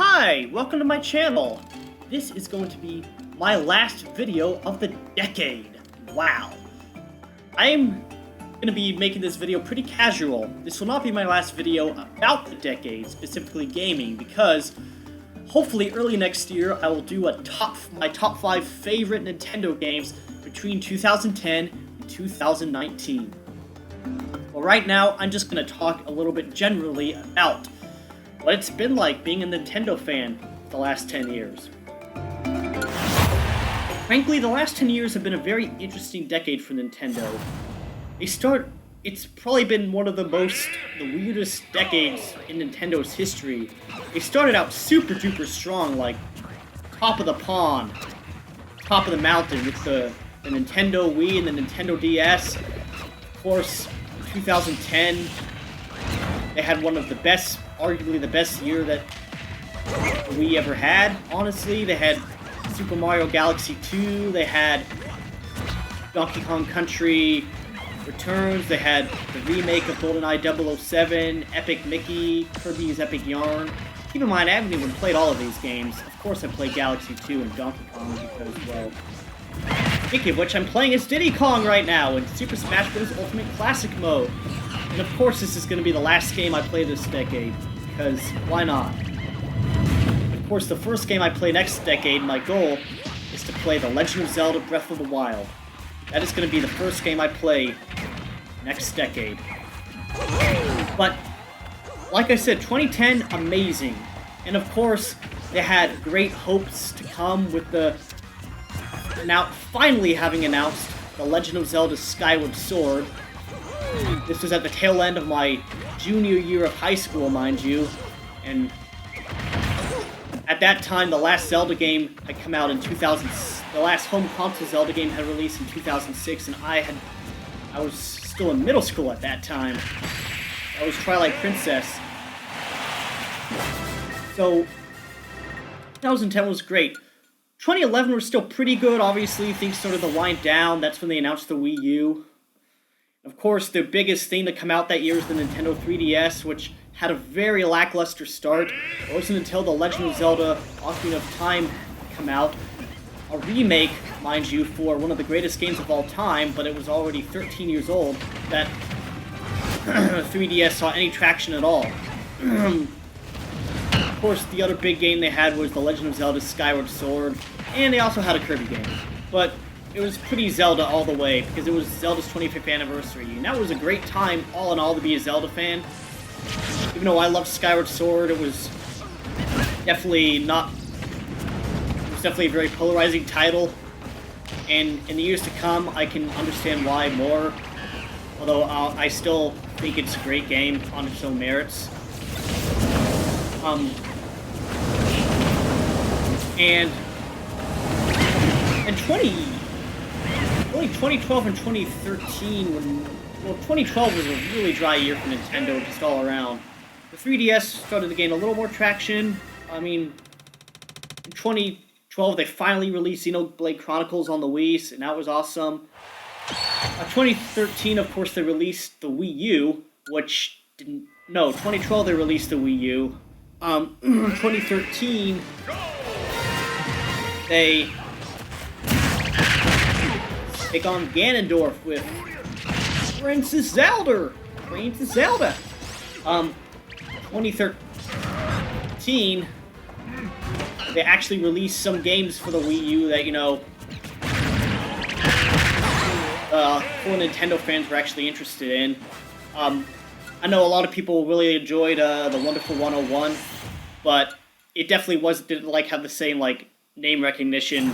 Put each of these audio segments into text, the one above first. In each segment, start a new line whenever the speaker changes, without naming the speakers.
Hi, welcome to my channel. This is going to be my last video of the decade. Wow. I'm going to be making this video pretty casual. This will not be my last video about the decade, specifically gaming, because hopefully early next year I will do my top 5 favorite Nintendo games between 2010 and 2019. Well, right now I'm just going to talk a little bit generally about what it's been like being a Nintendo fan the last 10 years. Frankly, the last 10 years have been a very interesting decade for Nintendo. It's probably been one of the weirdest decades in Nintendo's history. They started out super duper strong, like top of the pond, top of the mountain with the Nintendo Wii and the Nintendo DS. Of course, 2010, they had one of the best, arguably the best year that we ever had, honestly. They had Super Mario Galaxy 2, they had Donkey Kong Country Returns, they had the remake of GoldenEye 007, Epic Mickey, Kirby's Epic Yarn. Keep in mind, I haven't even played all of these games. Of course I played Galaxy 2 and Donkey Kong because, well... Speaking of which, I'm playing as Diddy Kong right now in Super Smash Bros. Ultimate Classic mode. And of course this is going to be the last game I play this decade, because why not? Of course, the first game I play next decade, my goal, is to play The Legend of Zelda Breath of the Wild. That is going to be the first game I play next decade. But, like I said, 2010, amazing. And of course, they had great hopes to come with the now finally having announced The Legend of Zelda Skyward Sword. This was at the tail end of my junior year of high school, mind you, and at that time, the last Zelda game had come out in 2000. The last home console Zelda game had released in 2006, and I was still in middle school at that time. That was Twilight Princess. So 2010 was great. 2011 was still pretty good. Obviously, things started to wind down. That's when they announced the Wii U. Of course, the biggest thing to come out that year is the Nintendo 3DS, which had a very lackluster start. It wasn't until The Legend of Zelda Ocarina of Time came out, a remake, mind you, for one of the greatest games of all time, but it was already 13 years old, that 3DS saw any traction at all. Of course, the other big game they had was The Legend of Zelda Skyward Sword, and they also had a Kirby game. But it was pretty Zelda all the way, because it was Zelda's 25th anniversary, and that was a great time, all in all, to be a Zelda fan. Even though I loved Skyward Sword, it was definitely a very polarizing title, and in the years to come, I can understand why more, although I still think it's a great game on its own merits. And 2012 and 2013, well, 2012 was a really dry year for Nintendo, just all around. The 3DS started to gain a little more traction. I mean, in 2012, they finally released Xenoblade Chronicles on the Wii, and that was awesome. 2013, of course, they released the Wii U, which didn't... No, 2012, they released the Wii U. 2013, they take on Ganondorf with Princess Zelda! 2013, they actually released some games for the Wii U that, full Nintendo fans were actually interested in. I know a lot of people really enjoyed the Wonderful 101, but it definitely didn't have the same name recognition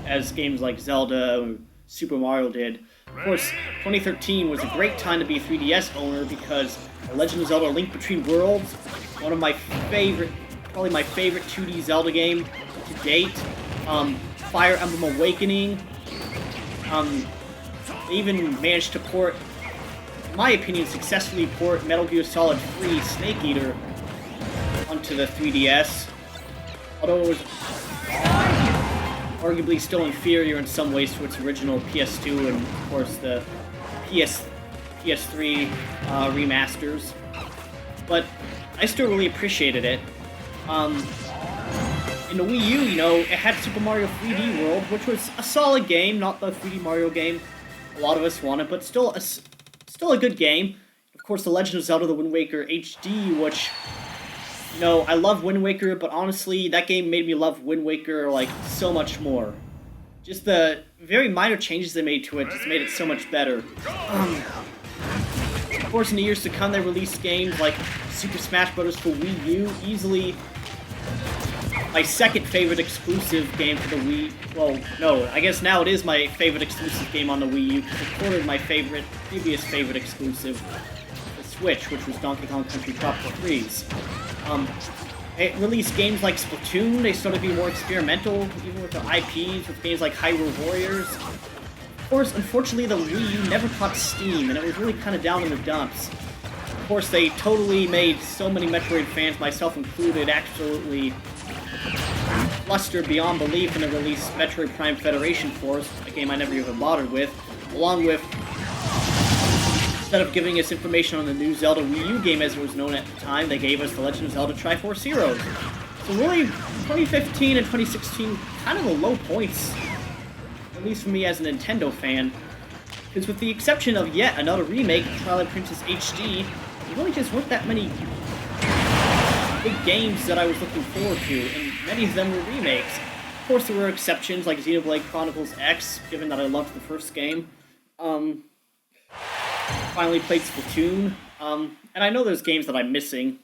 as games like Zelda or Super Mario did. Of course, 2013 was a great time to be a 3DS owner because The Legend of Zelda Link Between Worlds, one of my probably my favorite 2D Zelda game to date. Fire Emblem Awakening. They even managed to port, in my opinion, successfully port Metal Gear Solid 3 Snake Eater onto the 3DS. Although it was arguably still inferior in some ways to its original PS2 and, of course, the PS3 remasters. But I still really appreciated it. in the Wii U, you know, it had Super Mario 3D World, which was a solid game, not the 3D Mario game a lot of us wanted, but still a good game. Of course, The Legend of Zelda: The Wind Waker HD, which, you know, I love Wind Waker, but honestly, that game made me love Wind Waker, like, so much more. Just the very minor changes they made to it just made it so much better. Of course, in the years to come, they released games like Super Smash Bros. For Wii U, easily my second favorite exclusive game for the Wii. Well, no, I guess now it is my favorite exclusive game on the Wii U, because it ported my previous favorite exclusive, the Switch, which was Donkey Kong Country Tropical Freeze. It released games like Splatoon. They started to be more experimental, even with the IPs, with games like Hyrule Warriors. Of course, unfortunately, the Wii U never caught steam, and it was really kind of down in the dumps. Of course, they totally made so many Metroid fans, myself included, absolutely flustered beyond belief when they released Metroid Prime Federation Force, a game I never even bothered with, along with, instead of giving us information on the new Zelda Wii U game as it was known at the time, they gave us The Legend of Zelda Triforce Heroes. So really, 2015 and 2016, kind of the low points, at least for me as a Nintendo fan, because with the exception of yet another remake, Twilight Princess HD, there really just weren't that many big games that I was looking forward to, and many of them were remakes. Of course, there were exceptions like Xenoblade Chronicles X, given that I loved the first game. Finally played Splatoon, and I know there's games that I'm missing.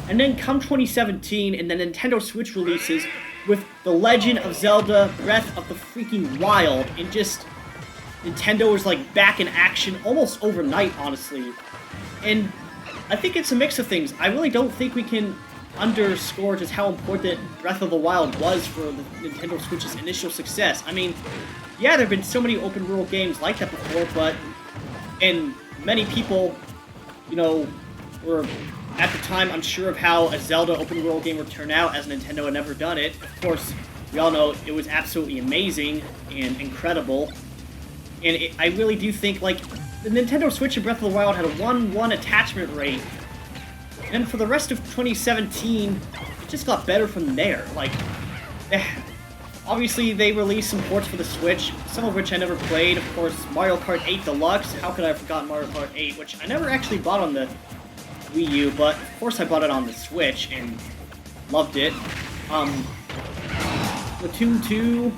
And then come 2017, and the Nintendo Switch releases with The Legend of Zelda Breath of the Freaking Wild, and just Nintendo is like back in action almost overnight, honestly. And I think it's a mix of things. I really don't think we can underscore just how important Breath of the Wild was for the Nintendo Switch's initial success. I mean, yeah, there have been so many open world games like that before, but and many people, you know, were at the time unsure of how a Zelda open world game would turn out, as Nintendo had never done it. Of course, we all know it was absolutely amazing and incredible. And I really do think, like, the Nintendo Switch and Breath of the Wild had a 1-1 attachment rate. And for the rest of 2017, it just got better from there. Like, obviously they released some ports for the Switch, some of which I never played. Of course, Mario Kart 8 Deluxe. How could I have forgotten Mario Kart 8, which I never actually bought on the Wii U, but of course I bought it on the Switch and loved it. Splatoon 2,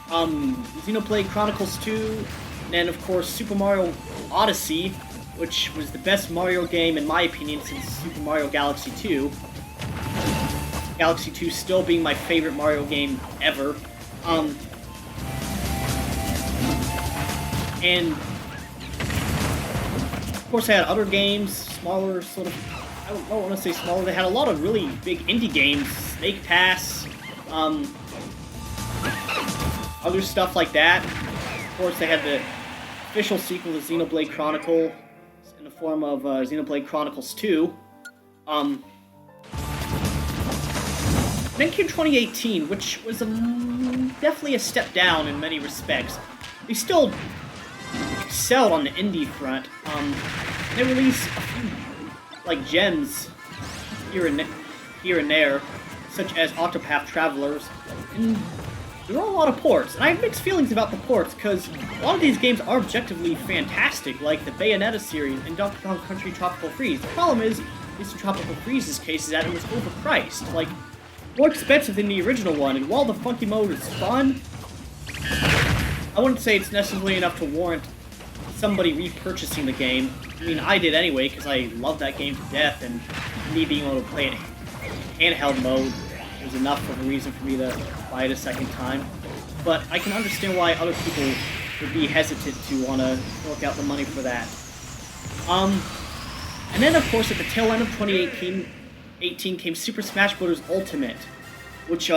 Xenoblade Chronicles 2, and then of course Super Mario Odyssey, which was the best Mario game in my opinion since Super Mario Galaxy 2. Galaxy 2 still being my favorite Mario game ever. And of course I had other games, smaller sort of, I don't want to say smaller, they had a lot of really big indie games, Snake Pass, other stuff like that. Of course they had the official sequel to Xenoblade Chronicle in the form of Xenoblade Chronicles 2. Then came 2018, which was definitely a step down in many respects. They still excelled on the indie front. They released a few, like, gems here and there, such as Octopath Travelers, and there were a lot of ports. And I have mixed feelings about the ports, because a lot of these games are objectively fantastic, like the Bayonetta series and Donkey Kong Country Tropical Freeze. The problem is, at least in Tropical Freeze's case, is that it was overpriced. Like, more expensive than the original one, and while the funky mode is fun, I wouldn't say it's necessarily enough to warrant somebody repurchasing the game. I mean, I did anyway, because I love that game to death, and me being able to play it in handheld mode was enough of a reason for me to buy it a second time. But I can understand why other people would be hesitant to want to fork out the money for that. And then, of course, at the tail end of 2018 came Super Smash Bros. Ultimate, which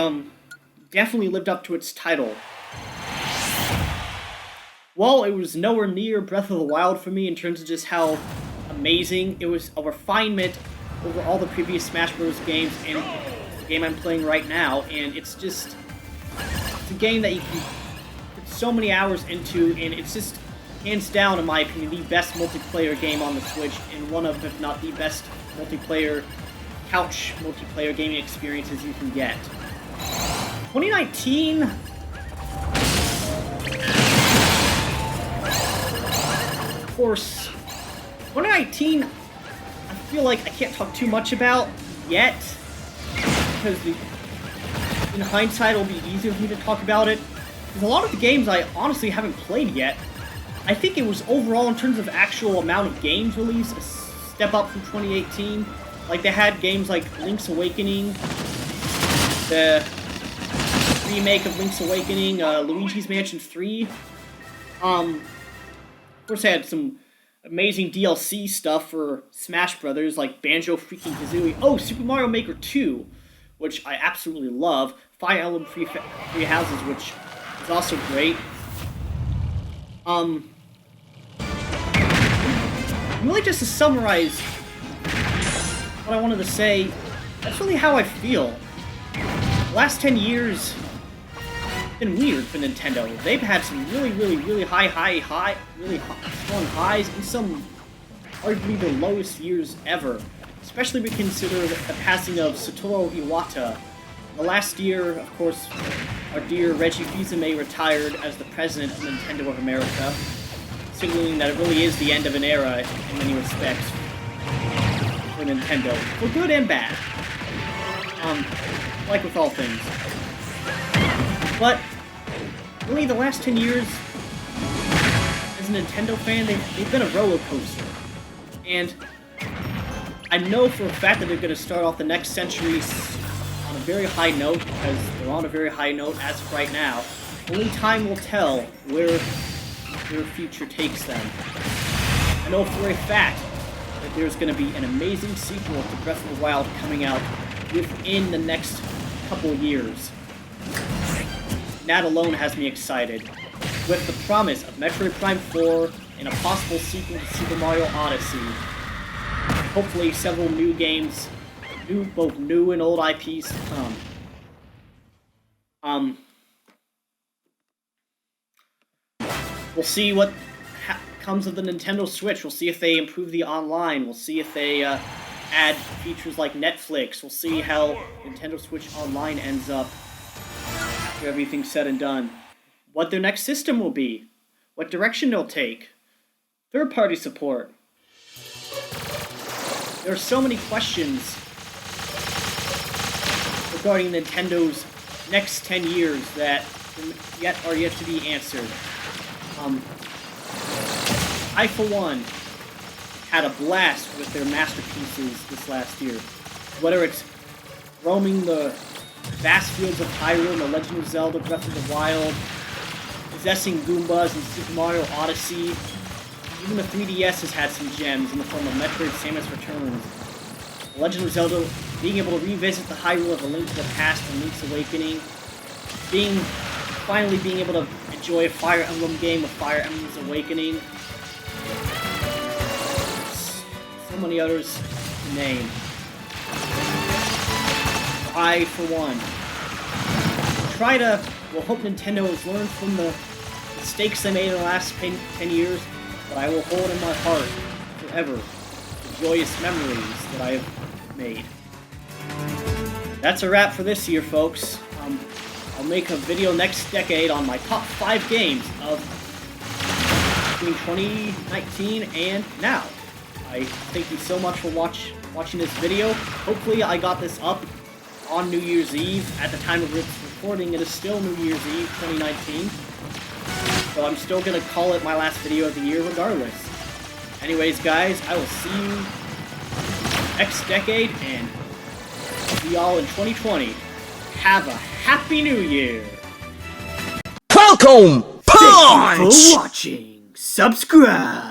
definitely lived up to its title. While it was nowhere near Breath of the Wild for me in terms of just how amazing, it was a refinement over all the previous Smash Bros. Games and the game I'm playing right now, and it's a game that you can put so many hours into, and it's just, hands down, in my opinion, the best multiplayer game on the Switch, and one of, if not the best multiplayer, couch multiplayer gaming experiences you can get. 2019. Of course, 2019. I feel like I can't talk too much about yet because in hindsight it'll be easier for me to talk about it. Because a lot of the games I honestly haven't played yet. I think it was overall, in terms of actual amount of games released, a step up from 2018. Like, they had games like Link's Awakening, the remake of Link's Awakening, Luigi's Mansion 3. Of course, they had some amazing DLC stuff for Smash Brothers, like Banjo-Freaking-Kazooie. Oh, Super Mario Maker 2, which I absolutely love. Fire Emblem Three Houses, which is also great. Really, just to summarize what I wanted to say, that's really how I feel. The last 10 years have been weird for Nintendo. They've had some really high, strong highs, and some arguably the lowest years ever. Especially when we consider the passing of Satoru Iwata. The last year, of course, our dear Reggie Fils-Aimé retired as the president of Nintendo of America, signaling that it really is the end of an era in many respects for Nintendo, for good and bad. Like with all things. But really, the last 10 years, as a Nintendo fan, they've been a roller coaster. And I know for a fact that they're going to start off the next century on a very high note, because they're on a very high note as of right now. Only time will tell where their future takes them. I know for a fact that there's going to be an amazing sequel to Breath of the Wild coming out within the next couple years. That alone has me excited, with the promise of Metroid Prime 4 and a possible sequel to Super Mario Odyssey. Hopefully several new games, both new and old IPs to come. We'll see what comes of the Nintendo Switch. We'll see if they improve the online. We'll see if they add features like Netflix. We'll see how Nintendo Switch Online ends up after everything's said and done. What their next system will be. What direction they'll take. Third-party support. There are so many questions regarding Nintendo's next 10 years that are yet to be answered. I, for one, had a blast with their masterpieces this last year. Whether it's roaming the vast fields of Hyrule in The Legend of Zelda Breath of the Wild, possessing Goombas in Super Mario Odyssey, even the 3DS has had some gems in the form of Metroid Samus Returns. The Legend of Zelda, being able to revisit the Hyrule of A Link to the Past and Link's Awakening, finally being able to enjoy a Fire Emblem game with Fire Emblem's Awakening. So many others to name. I, for one, hope Nintendo has learned from the mistakes they made in the last 10 years, but I will hold in my heart forever the joyous memories that I have made. That's a wrap for this year, folks. I'll make a video next decade on my top 5 games of between 2019 and now. I thank you so much for watching this video. Hopefully I got this up on New Year's Eve. At the time of its recording, it is still New Year's Eve 2019. So I'm still going to call it my last video of the year regardless. Anyways, guys, I will see you next decade, and see y'all in 2020. Have a Happy New Year!
Welcome! Punch!
Thank you for watching. Subscribe!